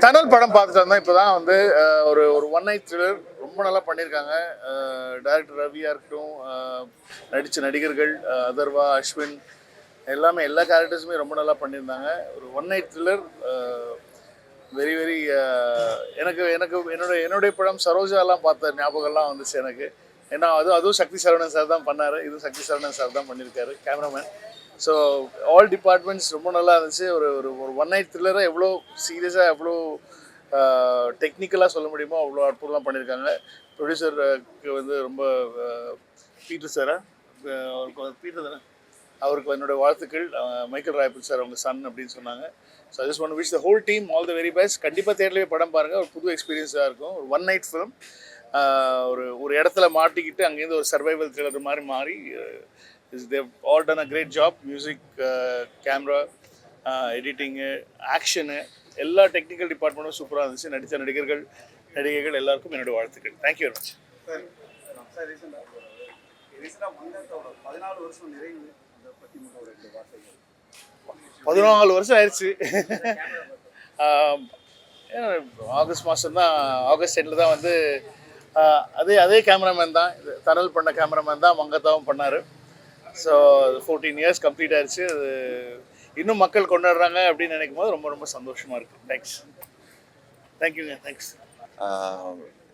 Tunnel படம் பார்த்துட்டு வந்தேன். இப்போ தான் வந்து ஒரு ஒரு ஒன் நைட் த்ரில்லர் ரொம்ப நல்லா பண்ணியிருக்காங்க. டைரக்டர் ரவியாக இருக்கட்டும், நடித்த நடிகர்கள் அதர்வா, அஸ்வின் எல்லாமே எல்லா கேரக்டர்ஸுமே ரொம்ப நல்லா பண்ணியிருந்தாங்க. ஒரு one night thriller, very very. எனக்கு எனக்கு என்னுடைய படம் சரோஜாலாம் பார்த்த ஞாபகம்லாம் வந்துச்சு எனக்கு. ஏன்னா அதுவும் சக்தி சரவணன் சார் தான் பண்ணார், இதுவும் சக்தி சரவணன் சார் தான் பண்ணியிருக்காரு கேமராமேன். ஸோ ஆல் டிபார்ட்மெண்ட்ஸ் ரொம்ப நல்லா இருந்துச்சு. ஒரு ஒரு ஒரு ஒன் நைட் த்ரில்லரை எவ்வளோ சீரியஸாக எவ்வளோ டெக்னிக்கலாக சொல்ல முடியுமோ அவ்வளோ அற்புதமாக பண்ணியிருக்காங்க. ப்ரொடியூசருக்கு வந்து ரொம்ப பீட்டர் சாரா, அவருக்கு பீட்டர் தானே, அவருக்கு என்னோட வாழ்த்துக்கள். மைக்கேல் ராய்பூர் சார் அவங்க சன் அப்படின்னு சொன்னாங்க. So just one wish the whole team all the very best. கண்டிப்பாக தேட்டர்லேயே படம் பாருங்கள், ஒரு புது எக்ஸ்பீரியன்ஸாக இருக்கும். ஒரு ஒன் நைட் ஃபிலிம், ஒரு ஒரு இடத்துல மாட்டிக்கிட்டு அங்கேருந்து ஒரு சர்வைவல் த்ரில்லர் மாதிரி மாறி they've all done a great job. Music, camera, editing, action, எல்லா டெக்னிக்கல் டிபார்ட்மெண்ட்டும் சூப்பராக இருந்துச்சு. நடித்த நடிகைகள் எல்லாருக்கும் என்னோட வாழ்த்துக்கள். Thank you very much. சார் ரீசெண்டாக மங்காத்தாவோட 14 வருஷம் நிறைவு, அதை பற்றி மட்டும் ஒரு 2 வார்த்தைகள். 14 வருஷம் ஆயிடுச்சு. ஆகஸ்ட் மாதம் தான், ஆகஸ்ட் எண்டில் தான் வந்து அதே கேமராமேன் தான், தனல் பண்ண கேமராமேன் தான் மங்காத்தாவும் பண்ணார். ஸோ 14 இயர்ஸ் கம்ப்ளீட் ஆயிடுச்சு. அது இன்னும் மக்கள் கொண்டாடுறாங்க அப்படின்னு நினைக்கும் போது ரொம்ப ரொம்ப சந்தோஷமாக இருக்குது. தேங்க்யூங்க, தேங்க்ஸ்.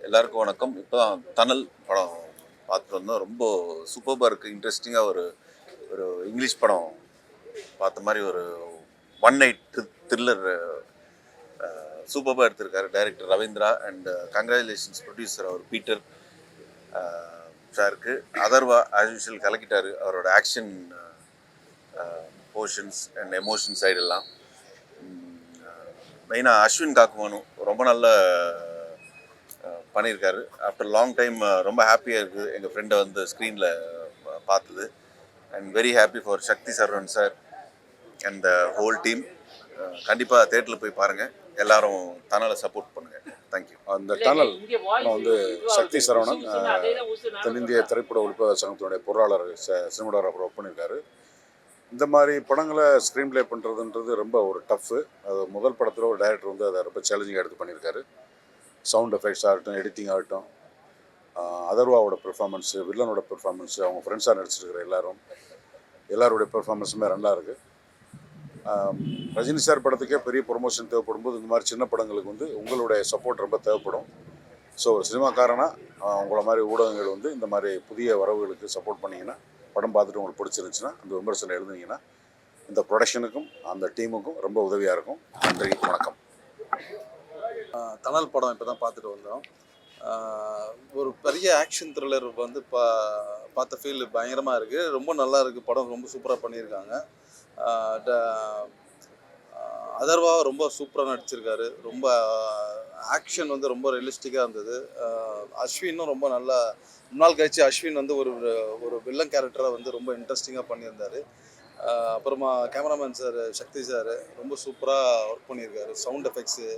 எல்லாருக்கும் வணக்கம். இப்போ தான் தனல் படம் பார்த்துட்டு வந்தோம். ரொம்ப சூப்பராக இருக்குது, இன்ட்ரெஸ்டிங்காக ஒரு ஒரு இங்கிலீஷ் படம் பார்த்த மாதிரி ஒரு ஒன் நைட் த்ரில்லர் சூப்பராக எடுத்திருக்காரு director Ravindra. And congratulations producer அவர் பீட்டர் சாருக்கு. அதர்வா ஆஸ் யூஷுவல் கலக்கிட்டார் அவரோட ஆக்ஷன் போர்ஷன்ஸ் அண்ட் எமோஷன் சைடெல்லாம். மெயினாக அஸ்வின் காக்குமானு ரொம்ப நல்ல பண்ணியிருக்காரு. ஆஃப்டர் லாங் டைம் ரொம்ப ஹாப்பியாக இருக்குது எங்கள் ஃப்ரெண்டை வந்து ஸ்க்ரீனில் பார்த்தது. And very happy for Sakthi Saravanan sir and the whole team. கண்டிப்பாக தேட்டரில் போய் பாருங்கள், எல்லாரும் தனலை சப்போர்ட் பண்ணுங்கள். தேங்க்யூ. அந்த டனல் வந்து சக்தி சரவணன் தென்னிந்திய திரைப்பட ஒளிப்பதிவு சங்கத்தினுடைய பொருளாளர் சினிமாட்டோகிராஃபர் ஒர்க் பண்ணியிருக்காரு. இந்த மாதிரி படங்களை ஸ்க்ரீன் ப்ளே பண்ணுறதுன்றது ரொம்ப ஒரு டஃப்பு. அது முதல் படத்தில் ஒரு டைரக்டர் வந்து அதை ரொம்ப சேலஞ்சிங்காக எடுத்து பண்ணியிருக்காரு. சவுண்ட் எஃபெக்ட்ஸ் ஆகட்டும், எடிட்டிங் ஆகட்டும், அதர்வாவோட பெர்ஃபார்மன்ஸு, வில்லனோட பெர்ஃபார்மன்ஸு, அவங்க ஃப்ரெண்ட்ஸாக நடிச்சிருக்கிற எல்லாருடைய பெர்ஃபார்மன்ஸுமே நல்லா இருக்குது. ரஜினி சார் படத்துக்கே பெரிய ப்ரொமோஷன் தேவைப்படும் போது இந்த மாதிரி சின்ன படங்களுக்கு வந்து உங்களுடைய சப்போர்ட் ரொம்ப தேவைப்படும். ஸோ ஒரு சினிமாக்காரனாக உங்களை மாதிரி ஊடகங்கள் வந்து இந்த மாதிரி புதிய வரவுகளுக்கு சப்போர்ட் பண்ணிங்கன்னா, படம் பார்த்துட்டு உங்களுக்கு பிடிச்சிருந்துச்சுன்னா அந்த விமர்சனம் எழுதுனீங்கன்னா இந்த ப்ரொடக்ஷனுக்கும் அந்த டீமுக்கும் ரொம்ப உதவியாக இருக்கும். நன்றி, வணக்கம். தனல் படம் இப்போ தான் பார்த்துட்டு வந்தோம். ஒரு பெரிய ஆக்ஷன் த்ரில்லர் வந்து பார்த்த ஃபீல் பயங்கரமாக இருக்குது. ரொம்ப நல்லா இருக்குது படம், ரொம்ப சூப்பராக பண்ணியிருக்காங்க. அதர்வா ரொம்ப சூப்பராக நடிச்சிருக்காரு. ரொம்ப ஆக்ஷன் வந்து ரொம்ப ரியலிஸ்டிக்காக இருந்தது. அஸ்வினும் ரொம்ப நல்லா முன்னாள் கழிச்சு அஸ்வின் வந்து ஒரு வில்லன் கேரக்டரை வந்து ரொம்ப இன்ட்ரெஸ்டிங்காக பண்ணியிருந்தார். அப்புறமா கேமராமேன் சார் சக்தி சார் ரொம்ப சூப்பராக ஒர்க் பண்ணியிருக்காரு. சவுண்ட் எஃபெக்ட்ஸு,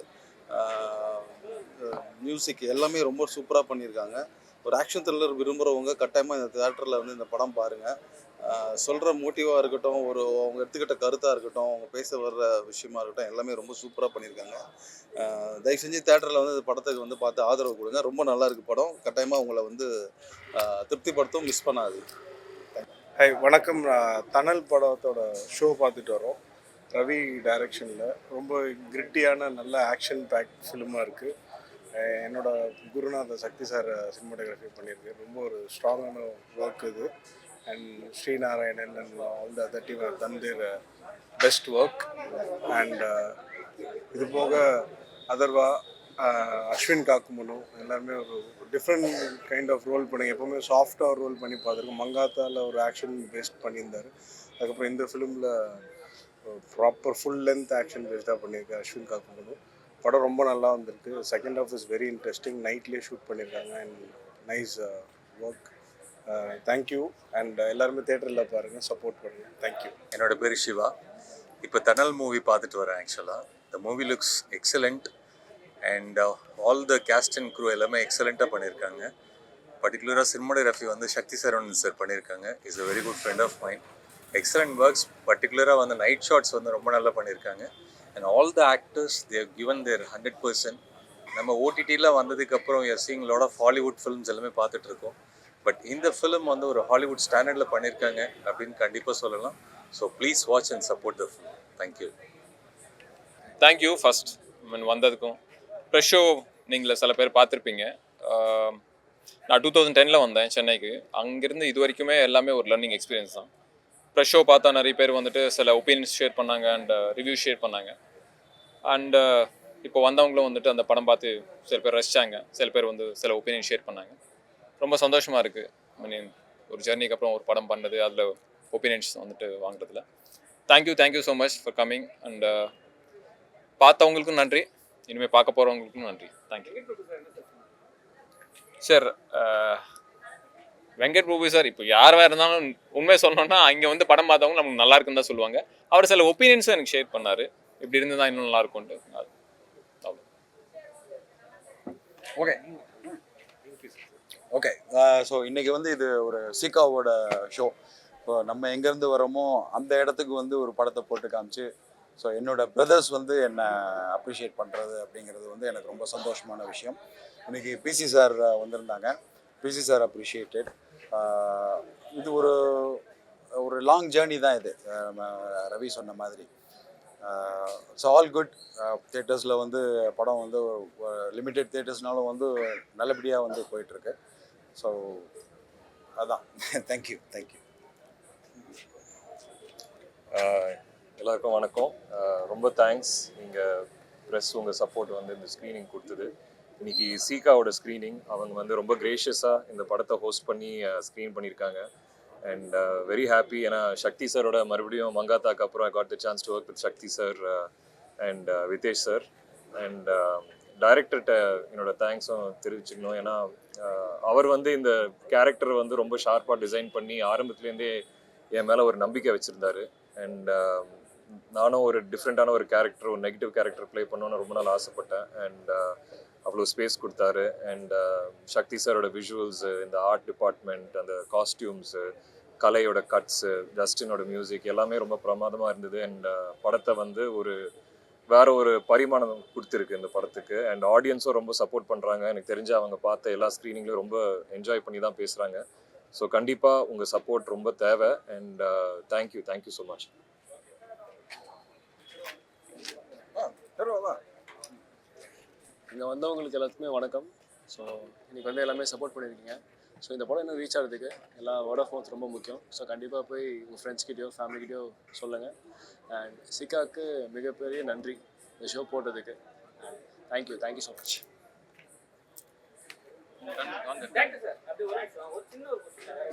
மியூசிக் எல்லாமே ரொம்ப சூப்பராக பண்ணியிருக்காங்க. ஒரு ஆக்ஷன் த்ரில்லர் விரும்புகிறவங்க கட்டாயமாக இந்த தேட்டரில் வந்து இந்த படம் பாருங்கள். சொல்கிற மோட்டிவாக இருக்கட்டும், அவங்க எடுத்துக்கிட்ட கருத்தாக இருக்கட்டும், அவங்க பேச வர்ற விஷயமா இருக்கட்டும், எல்லாமே ரொம்ப சூப்பராக பண்ணியிருக்காங்க. தயவு செஞ்சு தேட்டரில் வந்து இந்த படத்துக்கு வந்து பார்த்து ஆதரவு கொடுங்க. ரொம்ப நல்லா இருக்குது படம். கட்டாயமாக உங்களை வந்து திருப்திப்படுத்தும், மிஸ் பண்ணாது. ஹை, வணக்கம். தனல் படத்தோட ஷோ பார்த்துட்டு வரோம். ரவி டைரக்ஷனில் ரொம்ப கிரிட்டியான நல்ல ஆக்ஷன் பேக் ஃபிலிமாக இருக்குது. என்னோட குருநாத சக்தி சார் சினிமாட்டோகிராஃபி பண்ணியிருக்கு. ரொம்ப ஒரு ஸ்ட்ராங்கான ஒர்க் இது. And Srinarayanan and all the other team have done their best work. And இது போக அதர்வா, அஸ்வின் காக்குமனு எல்லாருமே ஒரு டிஃப்ரெண்ட் கைண்ட் ஆஃப் ரோல் பண்ணி, எப்போவுமே சாஃப்டாக ரோல் பண்ணி பார்த்துருக்கோம். மங்காத்தாவில் ஒரு ஆக்ஷன் பேஸ்ட் பண்ணியிருந்தார். அதுக்கப்புறம் இந்த ஃபிலிமில் ப்ராப்பர் ஃபுல் லென்த் ஆக்ஷன் பேஸ்டாக பண்ணியிருக்காரு அஸ்வின் காக்குமனு. படம் ரொம்ப நல்லா வந்திருக்கு. Second half is very interesting. நைட்லேயே ஷூட் பண்ணியிருக்காங்க and nice work. Thank you. And எல்லாருமே தேட்டரில் பாருங்கள், சப்போர்ட் பண்ணுங்கள். தேங்க்யூ. என்னோட பேர் சிவா. இப்போ தனல் மூவி பார்த்துட்டு வரேன். ஆக்சுவலாக the movie looks excellent and all the cast and crew எல்லாமே எக்ஸலண்ட்டாக பண்ணியிருக்காங்க. பர்டிகுலராக சினிமாட்டோகிராஃபி வந்து சக்தி சரவணன் சார் பண்ணியிருக்காங்க. Is a very good friend of mind. Excellent works. பர்டிகுலராக வந்து நைட் ஷாட்ஸ் வந்து ரொம்ப நல்லா பண்ணியிருக்காங்க. And all the actors they have given their 100%. நம்ம ஓடிடியில் வந்ததுக்கப்புறம் you're seeing lot of Hollywood films எல்லாமே பார்த்துட்டு இருக்கோம். பட் இந்த ஃபிலிம் வந்து ஒரு ஹாலிவுட் ஸ்டாண்டர்டில் பண்ணியிருக்காங்க அப்படின்னு கண்டிப்பாக சொல்லலாம். So please watch and support the film. Thank you. Thank you first வந்ததுக்கும். ப்ரெஷ் ஷோ நீங்கள் சில பேர் பார்த்துருப்பீங்க. நான் 2010 வந்தேன் சென்னைக்கு. அங்கேருந்து இது வரைக்குமே எல்லாமே ஒரு லேர்னிங் எக்ஸ்பீரியன்ஸ் தான். ப்ரெஷ் ஷோ பார்த்தா நிறைய பேர் வந்துட்டு சில ஒப்பீனியன்ஸ் ஷேர் பண்ணாங்க அண்ட் ரிவ்யூ ஷேர் பண்ணாங்க. அண்டு இப்போ வந்தவங்களும் வந்துட்டு அந்த படம் பார்த்து சில பேர் ரசித்தாங்க, சில பேர் வந்து சில ஒப்பீனியன் ஷேர் பண்ணாங்க. ரொம்ப சந்தோஷமாக இருக்குது. ஐ மீன் ஒரு ஜெர்னிக்கு அப்புறம் ஒரு படம் பண்ணது, அதில் ஒப்பீனியன்ஸ் வந்துட்டு வாங்குறதுல. Thank you so much for coming. And பார்த்தவங்களுக்கும் நன்றி, இனிமேல் பார்க்க போகிறவங்களுக்கும் நன்றி. Thank you sir. Venkat Prabhu sir இப்போ யார் வேறு இருந்தாலும் உண்மையை சொல்லணும்னா இங்கே வந்து படம் பார்த்தவங்க நமக்கு நல்லா இருக்குன்னு தான் சொல்லுவாங்க. அவர் சில ஒப்பீனியன்ஸும் எனக்கு ஷேர் பண்ணார், இப்படி இருந்து தான் இன்னும் நல்லா இருக்கும்ட்டு. Okay okay. ஸோ இன்றைக்கி வந்து இது ஒரு சீகாவோட ஷோ. இப்போ நம்ம எங்கேருந்து வரோமோ அந்த இடத்துக்கு வந்து ஒரு படத்தை போட்டு காமிச்சு, ஸோ என்னோடய பிரதர்ஸ் வந்து என்னை அப்ரிஷியேட் பண்ணுறது அப்படிங்கிறது வந்து எனக்கு ரொம்ப சந்தோஷமான விஷயம். இன்றைக்கி பிசி சார் வந்திருந்தாங்க. PC sir appreciated. இது ஒரு ஒரு லாங் ஜேர்னி தான் இது, ரவி சொன்ன மாதிரி. So all good. தேட்டர்ஸில் வந்து படம் வந்து லிமிட்டெட் தேட்டர்ஸ்னாலும் வந்து நல்லபடியாக வந்து போயிட்டுருக்கு. ஸோ அதான். தேங்க்யூ. எல்லாருக்கும் வணக்கம். ரொம்ப தேங்க்ஸ் நீங்கள் ப்ரெஸ் உங்கள் சப்போர்ட் வந்து இந்த ஸ்க்ரீனிங் கொடுத்தது. இன்றைக்கி சீகாவோட ஸ்க்ரீனிங். அவங்க வந்து ரொம்ப கிரேஷியஸாக இந்த படத்தை ஹோஸ்ட் பண்ணி ஸ்க்ரீன் பண்ணியிருக்காங்க. And very happy. ஏன்னா சக்தி சாரோட மறுபடியும் மங்காத்தாக்கு அப்புறம் I got the chance to work with Sakthi sir and Vidhesh sir. And டைரக்டர்கிட்ட என்னோட தேங்க்ஸும் தெரிவிச்சுக்கணும். ஏன்னா அவர் வந்து இந்த கேரக்டர் வந்து ரொம்ப ஷார்ப்பாக டிசைன் பண்ணி ஆரம்பத்துலேருந்தே என் மேலே ஒரு நம்பிக்கை வச்சுருந்தாரு. அண்ட் நானும் ஒரு டிஃப்ரெண்ட்டான ஒரு கேரக்டர், ஒரு நெகட்டிவ் கேரக்டர் ப்ளே பண்ணணுன்னு ரொம்ப நாள் ஆசைப்பட்டேன். அண்ட் அவ்வளோ ஸ்பேஸ் கொடுத்தாரு. அண்ட் சக்தி சாரோட விஷுவல்ஸு, இந்த ஆர்ட் டிபார்ட்மெண்ட், அந்த காஸ்டியூம்ஸு, கலையோட கட்ஸு, ஜஸ்டினோட மியூசிக் எல்லாமே ரொம்ப பிரமாதமாக இருந்தது. அண்ட் படத்தை வந்து வேற ஒரு பரிமாணம் கொடுத்துருக்கு இந்த படத்துக்கு. அண்ட் ஆடியன்ஸும் ரொம்ப சப்போர்ட் பண்ணுறாங்க. எனக்கு தெரிஞ்ச அவங்க பார்த்த எல்லா ஸ்க்ரீனிங்லையும் ரொம்ப என்ஜாய் பண்ணி தான் பேசுகிறாங்க. ஸோ கண்டிப்பாக உங்கள் சப்போர்ட் ரொம்ப தேவை. And thank you so much. இங்கே வந்தவங்களுக்கு எல்லாத்துக்குமே வணக்கம். ஸோ இன்றைக்கி வந்து எல்லாமே சப்போர்ட் பண்ணியிருக்கீங்க. ஸோ இந்த படம் இன்னும் ரீச் ஆகிறதுக்கு எல்லா வேர்ட் ஆஃப் மவுத் ரொம்ப முக்கியம். ஸோ கண்டிப்பாக போய் உங்கள் ஃப்ரெண்ட்ஸ்கிட்டயோ ஃபேமிலிக்கிட்டயோ சொல்லுங்கள். அண்ட் சிக்காவுக்கு மிகப்பெரிய நன்றி இந்த ஷோ போட்டதுக்கு. Thank you so much.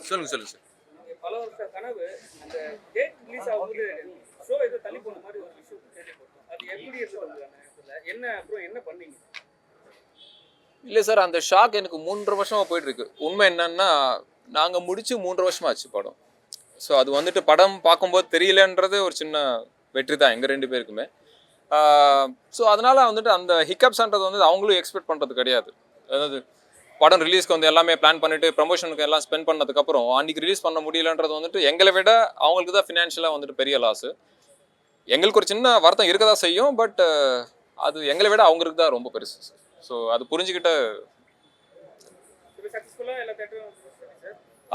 சொல்லுங்க சார். பல வருஷ கனவு அந்த டேட் ரிலீஸ் ஆகும்போது ஷோ ஏதோ தள்ளி போன மாதிரி ஒரு விஷயம் கேள்விப்பட்டோம். அது எப்படி இருந்தது? என்ன அப்புறம் என்ன பண்ணீங்க? இல்லை சார், அந்த ஷாக் எனக்கு 3.5 வருஷமாக போயிட்டுருக்கு. உண்மை என்னன்னா, நாங்கள் முடிச்சு 3.5 வருஷமாக ஆச்சு படம். ஸோ அது வந்துட்டு படம் பார்க்கும்போது தெரியலன்றது ஒரு சின்ன வெற்றி தான் எங்கள் 2 பேருக்குமே. ஸோ அதனால் வந்துட்டு அந்த ஹிக்கப்ஸ்ன்றது வந்து அவங்களும் எக்ஸ்பெக்ட் பண்ணுறது கிடையாது. அதாவது படம் ரிலீஸ்க்கு வந்து எல்லாமே பிளான் பண்ணிவிட்டு ப்ரமோஷனுக்கு எல்லாம் ஸ்பெண்ட் பண்ணதுக்கப்புறம் அன்றைக்கி ரிலீஸ் பண்ண முடியலன்றது வந்துட்டு எங்களை விட அவங்களுக்கு தான் ஃபினான்ஷியலாக வந்துட்டு பெரிய லாஸு. எங்களுக்கு ஒரு சின்ன வருத்தம் இருக்க தான் செய்யும். பட் அது எங்களை விட அவங்களுக்கு தான் ரொம்ப பெருசு. ஸோ அது புரிஞ்சுக்கிட்ட.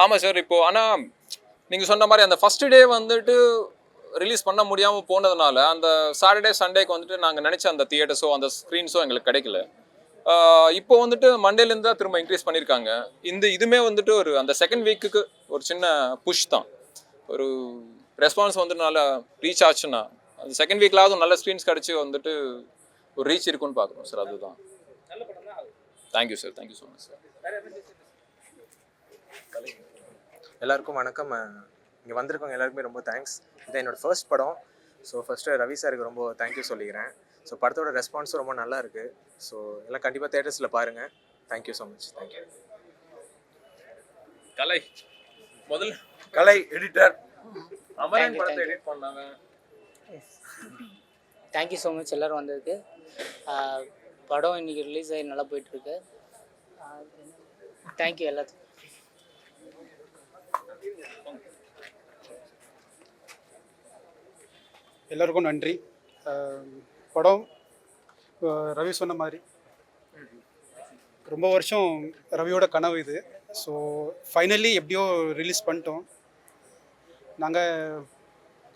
ஆமாம் சார். இப்போது ஆனால் நீங்கள் சொன்ன மாதிரி அந்த ஃபஸ்ட்டு டே வந்துட்டு ரிலீஸ் பண்ண முடியாமல் போனதுனால அந்த சாட்டர்டே சண்டேக்கு வந்துட்டு நாங்கள் நினச்ச அந்த தியேட்டர்ஸோ அந்த ஸ்க்ரீன்ஸோ எங்களுக்கு கிடைக்கல. இப்போ வந்துட்டு மண்டேலேருந்து தான் திரும்ப இன்க்ரீஸ் பண்ணியிருக்காங்க. இதுவுமே வந்துட்டு ஒரு அந்த செகண்ட் வீக்குக்கு ஒரு சின்ன புஷ் தான். ஒரு ரெஸ்பான்ஸ் வந்து நல்லா ரீச் ஆச்சுன்னா அந்த செகண்ட் வீக்லாவது நல்ல ஸ்க்ரீன்ஸ் கிடச்சி வந்துட்டு ஒரு ரீச் இருக்குன்னு பார்க்குறோம் சார். அதுதான். Thank you sir. Thank you so much sir. எல்லாருக்கும் வணக்கம். இங்கே வந்திருக்கவங்க எல்லாருக்குமே ரொம்ப தேங்க்ஸ். இது என்னோடய ஃபர்ஸ்ட் படம். ஸோ ஃபஸ்ட்டு ரவி சாருக்கு ரொம்ப தேங்க்யூ சொல்லிக்கிறேன். ஸோ படத்தோட ரெஸ்பான்ஸும் ரொம்ப நல்லா இருக்குது. ஸோ எல்லாம் கண்டிப்பாக தேட்டர்ஸில் பாருங்கள். Thank you so much. தேங்க்யூ. கலை எடிட்டர் அமரன் படத்தை எடிட் பண்ணாங்க. தேங்க்யூ ஸோ மச் எல்லோரும் வந்ததுக்கு. படம் இன்றைக்கி ரிலீஸ் ஆகி நல்லா போயிட்டுருக்கு. தேங்க்யூ எல்லாத்துக்கும். எல்லோருக்கும் நன்றி. படம் ரவி சொன்ன மாதிரி ரொம்ப வருஷம் ரவியோட கனவு இது. ஸோ ஃபைனலி எப்படியோ ரிலீஸ் பண்ணிட்டோம். நாங்கள்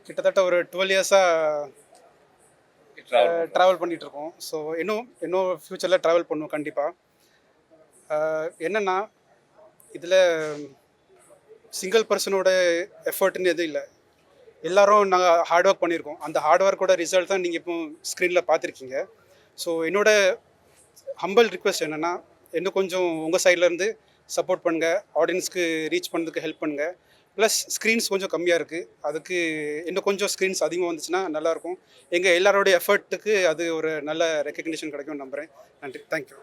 கிட்டத்தட்ட ஒரு 12 இயர்ஸாக ட்ராவல் பண்ணிகிட்ருக்கோம். ஸோ இன்னும் ஃப்யூச்சரில் ட்ராவல் பண்ணுவோம் கண்டிப்பாக. என்னென்னா இதில் சிங்கிள் பர்சனோட எஃபர்ட்னு எதுவும் இல்லை. எல்லோரும் நாங்கள் ஹார்ட் ஒர்க் பண்ணியிருக்கோம். அந்த ஹார்ட் ஒர்க்கோட ரிசல்ட் தான் நீங்கள் இப்போ ஸ்க்ரீனில் பார்த்துருக்கீங்க. ஸோ என்னோடய ஹம்பிள் ரிக்வெஸ்ட் என்னென்னா இன்னும் கொஞ்சம் உங்கள் சைட்லேருந்து சப்போர்ட் பண்ணுங்கள், ஆடியன்ஸ்க்கு ரீச் பண்ணுறதுக்கு ஹெல்ப் பண்ணுங்கள். ப்ளஸ் ஸ்க்ரீன்ஸ் கொஞ்சம் கம்மியாக இருக்குது, அதுக்கு இன்னும் கொஞ்சம் ஸ்க்ரீன்ஸ் அதிகமாக வந்துச்சுன்னா நல்லாயிருக்கும். எங்கள் எல்லாரோடைய எஃபர்ட்டுக்கு அது ஒரு நல்ல ரெக்கக்னிஷன் கிடைக்கும்னு நம்புகிறேன். நன்றி, தேங்க்யூ.